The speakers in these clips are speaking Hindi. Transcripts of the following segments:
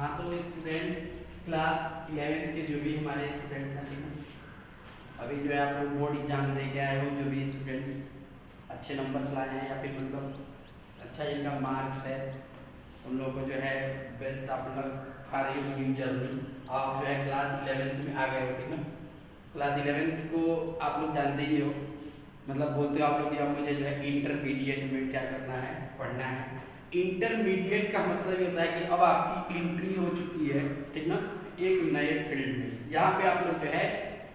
हाँ तो स्टूडेंट्स क्लास 11th के जो भी हमारे स्टूडेंट्स हैं, ठीक है, अभी जो है आप लोग बोर्ड एग्जाम दे के आए हो, जो भी स्टूडेंट्स अच्छे नंबर्स लाए हैं या फिर मतलब अच्छा जिनका मार्क्स है उन लोगों को जो है बेस्ट आप लोग खा रही होगी जरूर। आप जो है क्लास 11th में आ गए हो, ठीक है। क्लास 11th को आप लोग जानते ही हो, मतलब बोलते हो आप लोग कि अब मुझे जो है इंटरमीडिएट में क्या करना है, पढ़ना है। इंटरमीडिएट का मतलब ये होता है कि अब आपकी एंट्री हो चुकी है, ठीक ना, एक नए फील्ड में। यहाँ पे आप लोग जो है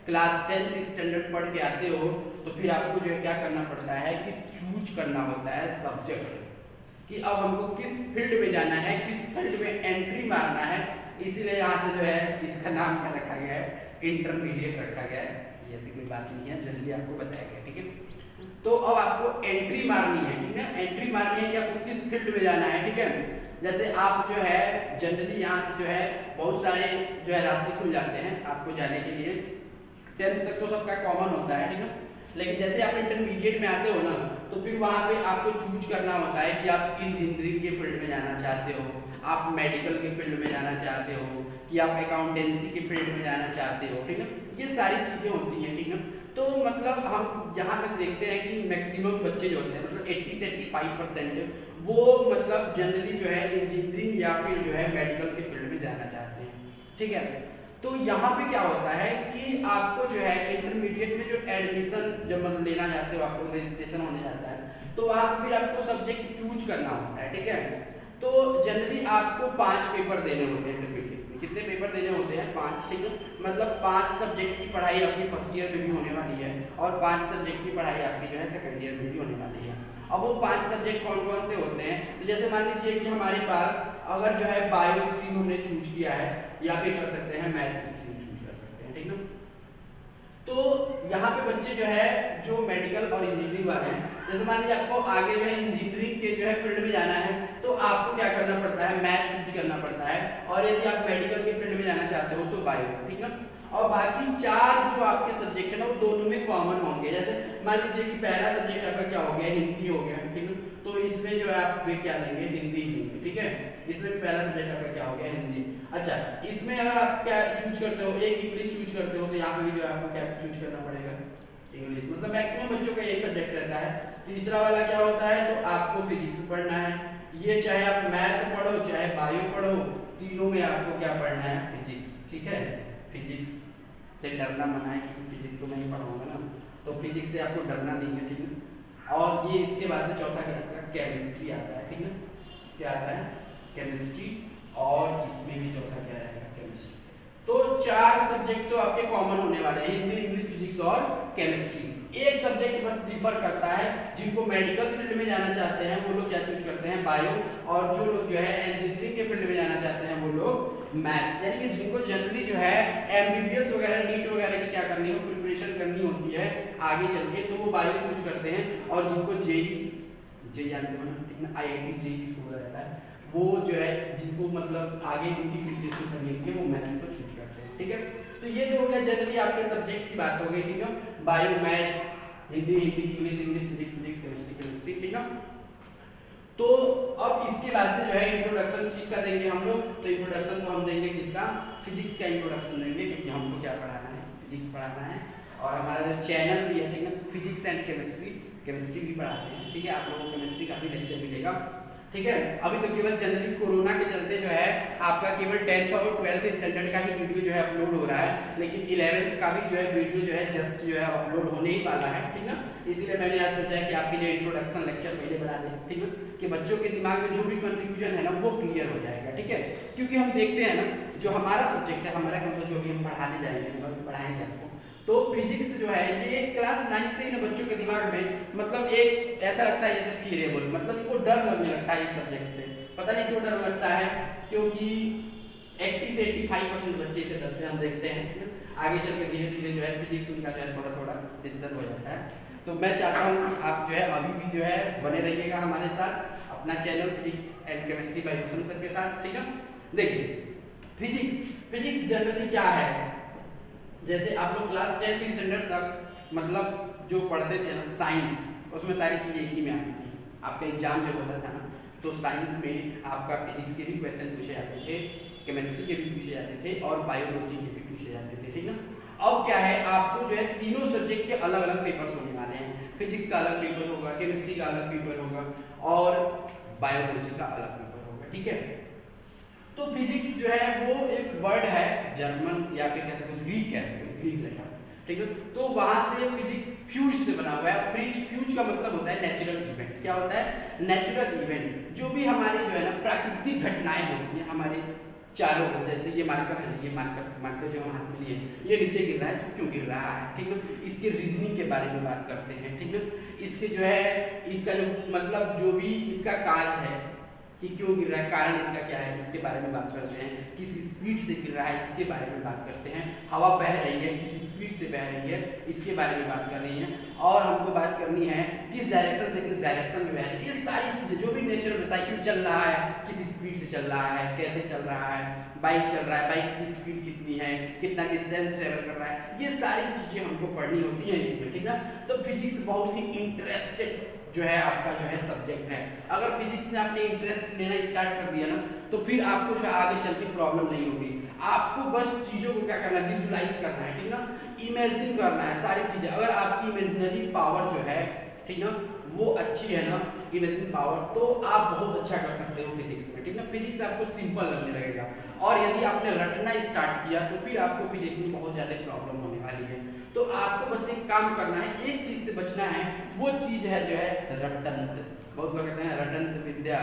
क्लास 10th स्टैंडर्ड पढ़ के आते हो तो फिर आपको जो है क्या करना पड़ता है कि चूज करना होता है सब्जेक्ट, कि अब हमको किस फील्ड में जाना है, किस फील्ड में एंट्री मारना है। इसीलिए यहाँ से जो है इसका नाम क्या रखा गया है, इंटरमीडिएट रखा गया है। ये ऐसी कोई बात नहीं है, जल्दी आपको बताया गया, ठीक है। तो अब आपको एंट्री मारनी है, ठीक है, एंट्री मारनी है कि आपको किस फील्ड में जाना है, ठीक है। जैसे आप जो है जनरली यहाँ से जो है बहुत सारे जो है रास्ते खुल जाते हैं आपको जाने के लिए। 10th तक तो सबका कॉमन होता है, ठीक है, लेकिन जैसे आप इंटरमीडिएट में आते हो ना तो फिर वहाँ पे आपको चूज करना होता है कि आप इंजीनियरिंग के फील्ड में जाना चाहते हो, आप मेडिकल के फील्ड में जाना चाहते हो, कि आप अकाउंटेंसी के फील्ड में जाना चाहते हो, ठीक है। ये सारी चीज़ें होती हैं, ठीक है। तो मतलब हम जहाँ तक देखते हैं कि मैक्सिमम बच्चे जो होते हैं मतलब 80 से 85% वो मतलब जनरली जो है इंजीनियरिंग या फिर जो है मेडिकल के फील्ड में जाना चाहते हैं, ठीक है। तो यहाँ पे क्या होता है कि आपको जो है इंटरमीडिएट में जो एडमिशन जब मतलब लेना चाहते हो, आपको रजिस्ट्रेशन होने जाता है तो वहाँ पे फिर आपको सब्जेक्ट चूज करना होता है, ठीक है। तो जनरली आपको 5 पेपर देने होते हैं इंटरमीडिएट में। कितने पेपर देने होते हैं? 5, ठीक है। मतलब 5 सब्जेक्ट की पढ़ाई आपकी फर्स्ट ईयर में भी होने वाली है और 5 सब्जेक्ट की पढ़ाई आपकी जो है सेकंड ईयर में भी होने वाली है। अब वो 5 सब्जेक्ट कौन कौन से होते हैं? तो जैसे मान लीजिए कि हमारे पास अगर जो है बायो स्ट्रीम हमने चूज किया है या फिर कर सकते हैं मैथ स्ट्रीम चूज कर सकते हैं, ठीक है। तो यहाँ पे बच्चे जो है जो मेडिकल और इंजीनियरिंग वाले हैं, जैसे मान लीजिए आपको आगे जो है इंजीनियरिंग के जो है फील्ड में जाना है तो आपको क्या करना पड़ता है, मैथ चूज करना पड़ता है। और यदि आप मेडिकल के फील्ड में जाना चाहते हो तो बायो, ठीक है। और बाकी 4 जो आपके सब्जेक्ट है ना वो दोनों में कॉमन होंगे। जैसे मान लीजिए कि पहला सब्जेक्ट आपका क्या हो गया, हिंदी हो गया, ठीक है। तो इसमें जो है आप क्या लेंगे, हिंदी लेंगे, ठीक है। इसमें पहला सब्जेक्ट आपका क्या हो गया, हिंदी। अच्छा, इसमें अगर आप क्या चूज करते हो, एक इंग्लिश चूज करते हो तो यहाँ पे भी जो है आपको क्या चूज करना पड़ेगा, इंग्लिश। मतलब मैक्सिमम बच्चों का एक सब्जेक्ट रहता है। तीसरा वाला क्या होता है, तो आपको फिजिक्स पढ़ना है। ये चाहे आप मैथ पढ़ो चाहे बायो पढ़ो, तीनों में आपको क्या पढ़ना है, फिजिक्स, ठीक है। फिजिक्स से डरना मना है क्योंकि फिजिक्स तो मैं ही पढ़ाऊंगा ना, तो फिजिक्स से आपको डरना नहीं है, ठीक है। और ये इसके बाद से चौथा क्या आता है, केमिस्ट्री आता है, ठीक है। क्या आता है, केमिस्ट्री। और इसमें भी चौथा क्या रहेगा, केमिस्ट्री। तो 4 सब्जेक्ट तो आपके कॉमन होने वाले हैं, हिंदी, इंग्लिश, फिजिक्स और केमिस्ट्री। एक सब्जेक्ट बस डिफर करता है, जिनको मेडिकल फील्ड में जाना चाहते हैं वो लोग क्या चूज करते हैं, बायो। और जो लोग जो है इंजीनियरिंग के फील्ड में जाना चाहते हैं वो लोग मैथ्स। यानी कि जिनको जनरली जो है एमबीबीएस वगैरह नीट वगैरह की क्या करनी हो, प्रिपरेशन करनी होती है आगे चल के, तो वो बायो चूज करते हैं। और जिनको जेई जानते हो ना, ठीक ना, आईआईटी जेई स्कोर रहता है, वो जो है जिनको मतलब आगे उनकी प्रिपरेशन करनी होती है वो मैथ को चूज करते हैं, ठीक है। तो ये तो हो गया जनरली आपके सब्जेक्ट की बात हो गई, ठीक है। Bio, math, Hindi, English, physics, chemistry, ठीक है। तो अब इसके बाद से जो है इंट्रोडक्शन किसका देंगे हम लोग, तो इंट्रोडक्शन तो हम देंगे किसका, फिजिक्स का इंट्रोडक्शन देंगे, क्योंकि हमको क्या पढ़ाना है, फिजिक्स पढ़ाना है। और हमारा जो चैनल भी है, ठीक है, फिजिक्स एंड केमिस्ट्री भी पढ़ाते हैं, ठीक है। आप लोगों को केमिस्ट्री का भी लेक्चर मिलेगा, ठीक है। अभी तो केवल जनरली कोरोना के चलते जो है आपका केवल 10th और 12th स्टैंडर्ड का ही वीडियो जो है अपलोड हो रहा है, लेकिन 11th का भी जो है वीडियो जो है जस्ट जो है अपलोड होने ही वाला है, ठीक है। इसीलिए मैंने आज सोचा है कि आपके लिए इंट्रोडक्शन लेक्चर पहले बना दें, ठीक है, कि बच्चों के दिमाग में जो भी कंफ्यूजन है ना वो क्लियर हो जाएगा, ठीक है। क्योंकि हम देखते हैं ना जो हमारा सब्जेक्ट है, हमारा मतलब जो भी हम पढ़ाने जाएंगे पढ़ाएंगे आपको, तो फिजिक्स जो है ये क्लास 9 से ही ना बच्चों के दिमाग में मतलब एक ऐसा लगता है जैसे फीरेबल, मतलब इनको डर लगने लगता है इस सब्जेक्ट से। पता नहीं क्यों डर लगता है, क्योंकि 80 से 85% बच्चे इसे डरते हैं, हम देखते हैं। आगे चल के धीरे धीरे जो है फिजिक्स उनका जो है थोड़ा थोड़ा डिस्टर्ब हो जाता है। तो मैं चाहता हूँ कि आप जो है अभी भी जो है बने रहिएगा हमारे साथ अपना channel physics and chemistry bye Bhushan sir के साथ, ठीक है। देखिए फिजिक्स जनरली क्या है, जैसे आप लोग क्लास 10th स्टैंडर्ड तक मतलब जो पढ़ते थे ना साइंस, उसमें सारी चीज़ें एक ही में आती थी। आपका एग्जाम जब होता था ना तो साइंस में आपका फिजिक्स के भी क्वेश्चन पूछे जाते थे, केमिस्ट्री के भी पूछे जाते थे और बायोलॉजी के भी पूछे जाते थे, ठीक ना। अब क्या है, आपको जो है तीनों सब्जेक्ट के अलग अलग पेपर्स होने वाले हैं। फिजिक्स का अलग पेपर होगा, केमिस्ट्री का अलग पेपर होगा और बायोलॉजी का अलग पेपर होगा, ठीक है। तो फिजिक्स जो है वो एक वर्ड है जर्मन या फिर कह सकते ग्रीक, कह सकते ग्रीक लेटर, ठीक है। तो वहां से फिजिक्स फ्यूज से बना हुआ है। फ्यूज का मतलब होता है नेचुरल इवेंट। क्या होता है? Natural event. जो भी हमारी जो है ना प्राकृतिक घटनाएं होती हैं हमारे चारों ओर, जैसे ये मार्कर है, ये मार्कर जो हम हाथ में लिए, ये नीचे गिर रहा है तो क्यों गिर रहा है, ठीक है। इसके रीजनिंग के बारे में बात करते हैं, ठीक है। इसके जो है इसका जो मतलब जो भी इसका काज है कि क्यों गिर रहा है, कारण इसका क्या है, इसके बारे में बात करते हैं। किस स्पीड से गिर रहा है इसके बारे में बात करते हैं। हवा बह रही है, किस स्पीड से बह रही है इसके बारे में बात कर रही है। और हमको बात करनी है किस डायरेक्शन से किस डायरेक्शन में बह रही है। ये सारी चीजें जो भी नेचुरल साइकिल चल रहा है किस स्पीड से चल रहा है, कैसे चल रहा है, बाइक चल रहा है, बाइक की स्पीड कितनी है, कितना डिस्टेंस ट्रेवल कर रहा है, ये सारी चीजें हमको पढ़नी होती हैं इसमें, ठीक ना। तो फिजिक्स बहुत ही इंटरेस्टेड जो है आपका जो है सब्जेक्ट है। अगर फिजिक्स में आपने इंटरेस्ट लेना स्टार्ट कर दिया ना तो फिर आपको जो आगे चल के प्रॉब्लम नहीं होगी। आपको बस चीजों को क्या करना है, विजुलाइज करना है, ठीक ना, इमेजिन करना है सारी चीजें। अगर आपकी इमेजिनरी पावर जो है, ठीक ना, वो अच्छी है ना, इमेजिन पावर, तो आप बहुत अच्छा कर सकते हो फिजिक्स में, ठीक ना। फिजिक्स आपको सिंपल लगने लगेगा और यदि आपने रटना स्टार्ट किया तो फिर आपको फिजिक्स में बहुत ज्यादा प्रॉब्लम होने वाली है। तो आपको बस एक काम करना है, एक चीज से बचना है, वो चीज है जो है रटंत। बहुत लोग कहते हैं रटंत विद्या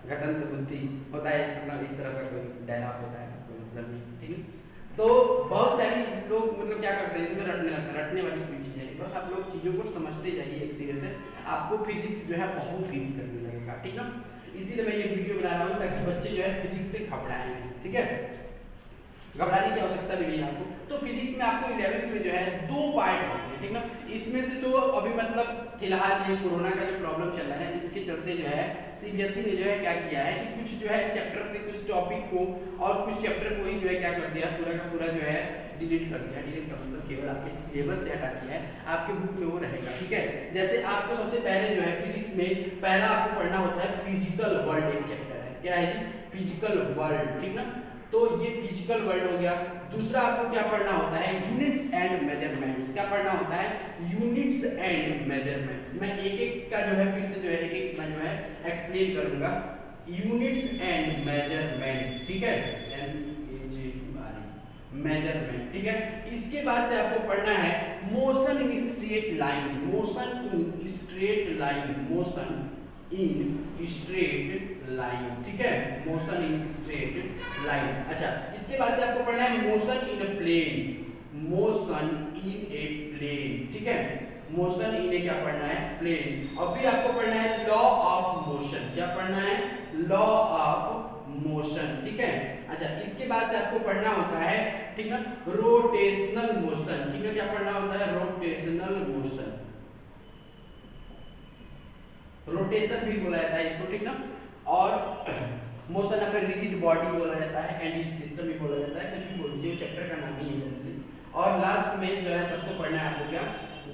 घटंत बुद्धि होता है, मतलब इस तरह का कोई डायलॉग होता है, कोई मतलब नहीं, ठीक है। तो बहुत सारी लोग मतलब क्या करते हैं इसमें रटने लगते हैं। रटने वाली कोई चीज है, बस आप लोग चीजों को समझते जाइए एक सीधे से, आपको फिजिक्स जो है बहुत ईजी करने लगेगा, ठीक ना। इसीलिए मैं ये वीडियो बना रहा हूँ ताकि बच्चे जो है फिजिक्स से घबराएं नहीं, ठीक है, घबराने की आवश्यकता भी नहीं आपको। तो फिजिक्स में आपको 11th में जो है 2 पार्ट होते हैं, ठीक ना। इसमें से तो अभी मतलब फिलहाल ये कोरोना का जो प्रॉब्लम चल रहा है इसके चलते जो है सीबीएसई ने जो है क्या किया है कि कुछ जो है चैप्टर से कुछ टॉपिक को और कुछ चैप्टर को ही जो है क्या कर दिया, पूरा का पूरा जो है डिलीट कर दिया। डिलीट का मतलब केवल आपके सिलेबस से हटा दिया है, आपके बुक में वो रहेगा, ठीक है। जैसे आपको सबसे पहले जो है फिजिक्स में पहला आपको पढ़ना होता है फिजिकल वर्ल्ड, एक चैप्टर है, क्या है जी, फिजिकल वर्ल्ड, ठीक ना। तो ये फिजिकल वर्ल्ड हो गया। दूसरा आपको क्या पढ़ना होता है, यूनिट्स एंड मेजरमेंट्स। क्या पढ़ना होता है, यूनिट्स एंड मेजरमेंट्स। मैं एक एक का जो है फिर से जो है एक एक मैं जो है एक्सप्लेन करूंगा। यूनिट्स एंड मेजरमेंट, ठीक है, मेजरमेंट, ठीक है। इसके बाद से आपको पढ़ना है motion in straight line, motion in straight line, motion in straight line, ठीक है, मोशन इन स्ट्रेट लाइन। अच्छा, इसके बाद से आपको पढ़ना है motion in a plane, motion in a plane, ठीक है, मोशन इन ए क्या पढ़ना है, प्लेन। और फिर आपको पढ़ना है लॉ ऑफ मोशन। क्या पढ़ना है, लॉ ऑफ मोशन, ठीक है। अच्छा, इसके बाद से आपको पढ़ना होता है, ठीक है, रोटेशनल मोशन, ठीक है। क्या पढ़ना होता है, रोटेशनल मोशन, रोटेशन भी बोला जाता है इसको, ठीक ना। और motion of a rigid body बोला जाता है, एंटी सिस्टम भी बोला जाता है, कुछ भी बोल दीजिए, चैप्टर का नाम ही है। और लास्ट में जो है सबको पढ़ना है आपको क्या,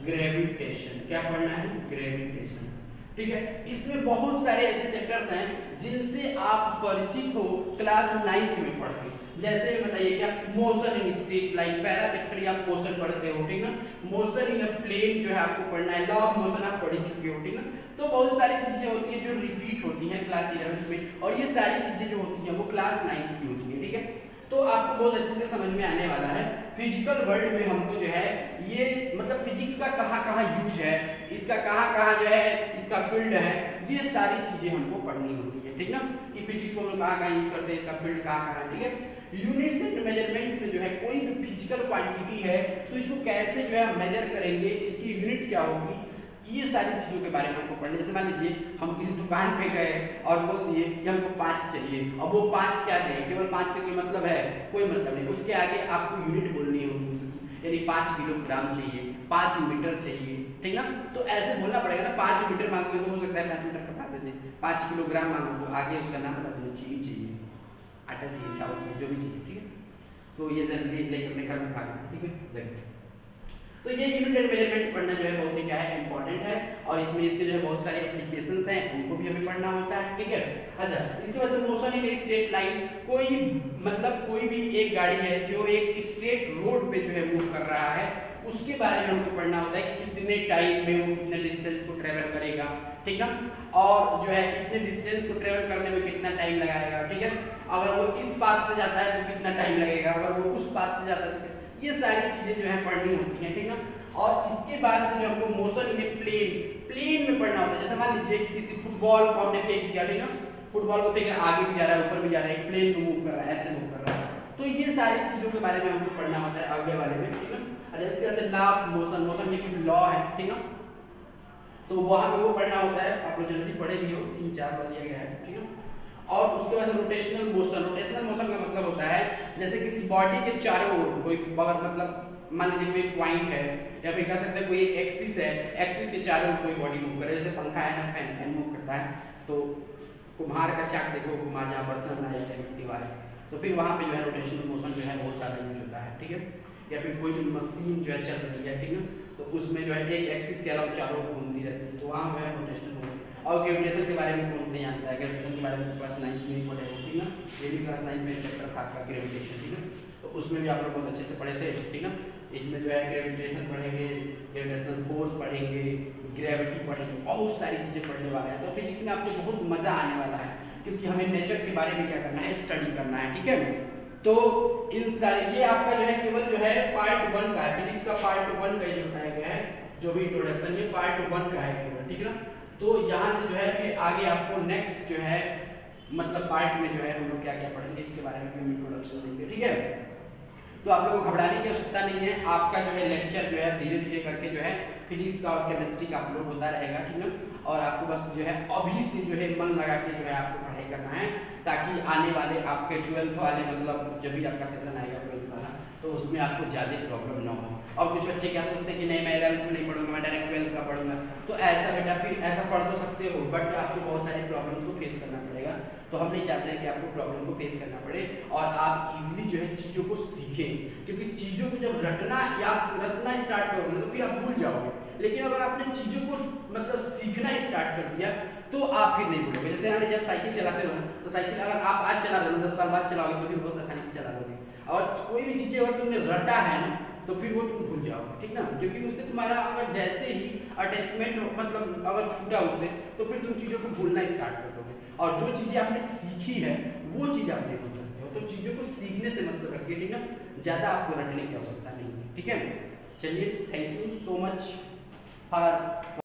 ग्रेविटेशन। क्या पढ़ना है, ग्रेविटेशन, ठीक है। इसमें बहुत सारे ऐसे चैप्टर्स हैं जिनसे आप परिचित हो क्लास 9th में पढ़ के। जैसे बताइए क्या, मोशन इन स्ट्रेट लाइन, पहला चैप्टर आप मोशन पढ़ते हो, ठीक है। मोशन इन अ प्लेन जो है आपको पढ़ना है, लॉ ऑफ मोशन आप पढ़ चुके हो, ठीक है। तो बहुत सारी चीजें होती हैं जो रिपीट होती हैं क्लास 11th में, और ये सारी चीजें जो होती हैं वो क्लास 9th की होती है, ठीक है। तो आपको बहुत अच्छे से समझ में आने वाला है। फिजिकल वर्ल्ड में हमको जो है ये मतलब फिजिक्स का कहाँ यूज है, इसका कहाँ जो है इसका फील्ड है, ये सारी चीजें हमको पढ़नी होती है, ठीक ना, कि फिजिक्स को हम कहाँ यूज करते हैं, इसका फील्ड कहाँ है, ठीक है। यूनिट्स एंड मेजरमेंट्स में जो है कोई भी फिजिकल क्वांटिटी है तो इसको कैसे जो है मेजर करेंगे, इसकी यूनिट क्या होगी, ये सारी चीजों के बारे में हमको पढ़ना। जैसे मान लीजिए हम किसी दुकान पे गए और बोल दिए कि हमको 5 चाहिए, अब वो 5 क्या दें, केवल 5 से कोई मतलब है, कोई मतलब नहीं, उसके आगे आपको यूनिट बोलनी होगी उसकी, यानी 5 किलोग्राम चाहिए, 5 मीटर चाहिए, ठीक ना। तो ऐसे बोलना पड़ेगा ना, 5 मीटर मांगोगे तो हो सकता है 5 मीटर का बता दीजिए, 5 किलोग्राम मांगो तो आगे उसका नाम बता देना, चीनी चाहिए, आटा चाहिए, चावल चाहिए, जो भी चाहिए, ठीक है। तो ये जनरली लेकर अपने घर में खा लेते, ठीक है। तो ये यूनिट एंड मेजरमेंट पढ़ना जो है बहुत ही क्या है इंपॉर्टेंट है, और इसमें इसके जो है बहुत सारे एप्लीकेशंस हैं उनको भी हमें पढ़ना होता है, ठीक है। अच्छा, इसके बाद मोशन इन स्ट्रेट लाइन, कोई मतलब कोई भी एक गाड़ी है जो एक स्ट्रेट रोड पे जो है मूव कर रहा है, उसके बारे में हमको पढ़ना होता है कितने टाइम में वो कितने डिस्टेंस को ट्रेवल करेगा, ठीक है, और जो है कितने डिस्टेंस को ट्रेवल करने में कितना टाइम लगाएगा, ठीक है। अगर वो इस पाथ से जाता है तो कितना टाइम लगेगा, अगर वो उस पाथ से जाता है तो ये सारी चीजें जो है पढ़नी होती हैं, ठीक है। और इसके बाद जो हमको मोशन इन प्लेन में पढ़ना होता है। जैसे मान लीजिए किसी फुटबॉल को हमने फेंक दिया, ठीक है, फुटबॉल को फेंक आगे भी जा रहा है ऊपर भी जा रहा है, एक प्लेन को मूव कर रहा है, ऐसे मूव कर रहा है, तो ये सारी चीजों के बारे में हमको पढ़ना होता है आगे वाले में, ठीक है। अच्छा, इसके बाद से लॉ ऑफ मोशन, मोशन में कुछ लॉ है, ठीक है, तो वहां पे वो पढ़ना होता है, आप लोग जनरली पढ़े भी हो, 3-4 बार दिया गया है, ठीक है। और उसके बाद रोटेशनल मोशन, रोटेशनल मोशन का मतलब होता है जैसे किसी बॉडी के चारों ओर कोई मतलब मान लीजिए कोई पॉइंट है, या फिर कह सकते हैं कोई एक्सिस है, एक्सिस के चारों ओर कोई बॉडी मूव करे, जैसे पंखा है ना, फैन मूव करता है, तो कुम्हार का चाक देखो, कुम्हार जहाँ बर्तन बनाया जाता है मिट्टी वाले, तो फिर वहाँ पे जो है रोटेशनल मोशन जो है बहुत सारा यूज होता है, ठीक है। या फिर कोई भी मशीन जो है चल रही है, ठीक है, तो उसमें जो है एक एक्सिस के अलावा चारों ओर घूमती रहती है, तो वहाँ जो है रोटेशनल मोशन। और ग्रेविटेशन के बारे में कौन नहीं जानता है, ग्रेविटेशन के बारे में क्लास 9 में पढ़े हो, ठीक है, ये भी क्लास 9 में चैप्टर था आपका ग्रेविटेशन, ठीक है, तो उसमें भी आप लोग बहुत अच्छे से पढ़े थे, ठीक है। इसमें जो है ग्रेविटेशन पढ़ेंगे, ग्रेविटेशनल फोर्स पढ़ेंगे, ग्रेविटी पढ़ेंगे, बहुत सारी चीज़ें पढ़ने वाले हैं, तो फिजिक्स में आपको बहुत मज़ा आने वाला है, क्योंकि हमें नेचर के बारे में क्या करना है, स्टडी करना है, ठीक है। तो इन सारे ये आपका जो है केवल जो है पार्ट 1 का है, फिजिक्स का पार्ट 1 का जो बताया गया है, जो भी इंट्रोडक्शन, ये पार्ट 1 का है केवल, ठीक है ना। तो यहाँ से जो है फिर आगे आपको नेक्स्ट जो है मतलब पार्ट में जो है हम लोग क्या क्या पढ़ेंगे, इसके बारे में हम इंट्रोडक्शन देंगे, ठीक है। तो आप लोगों को घबराने की आवश्यकता नहीं है, आपका जो है लेक्चर जो है धीरे धीरे करके जो है फिजिक्स का और केमिस्ट्री का अपलोड होता रहेगा, ठीक है। और आपको बस जो है अभी से जो है मन लगा के जो है आपको पढ़ाई करना है, ताकि आने वाले आपके 12th वाले मतलब जब भी आपका सेशन आएगा 12th वाला, तो उसमें आपको ज़्यादा प्रॉब्लम ना हो। और कुछ बच्चे क्या सोचते हैं कि नहीं मैं 11th में नहीं पढ़ूंगा, मैं डायरेक्ट 12th का पढ़ूंगा, तो ऐसा बेटा फिर ऐसा पढ़ तो सकते हो, बट आपको बहुत सारी प्रॉब्लम्स को फेस करना पड़ेगा। तो हम नहीं चाहते हैं कि आपको प्रॉब्लम को फेस करना पड़े और आप इजीली जो है चीज़ों को सीखें, क्योंकि चीज़ों को जब रटना स्टार्ट करोगे तो फिर आप भूल जाओगे, लेकिन अगर आपने चीज़ों को मतलब सीखना स्टार्ट कर दिया तो आप फिर नहीं भूलोगे। जैसे हमने जब साइकिल चलाते रहो, तो साइकिल अगर आप आज चला रहे हो 10 साल बाद चलाओगे तो फिर बहुत आसानी से चला लोगे, और कोई भी चीज़ें अगर तुमने रटा है ना तो फिर वो तुम भूल जाओगे, ठीक ना, क्योंकि उससे तुम्हारा अगर जैसे ही अटैचमेंट मतलब अगर छूटा उससे, तो फिर तुम चीज़ों को भूलना स्टार्ट कर दोगे, और जो चीज़ें आपने सीखी है वो चीज़ आप नहीं भूल सकते हो। तो चीज़ों को सीखने से मतलब रखिए, ठीक है, ज़्यादा आपको रटने की आवश्यकता नहीं है, ठीक है। चलिए, thank you so much for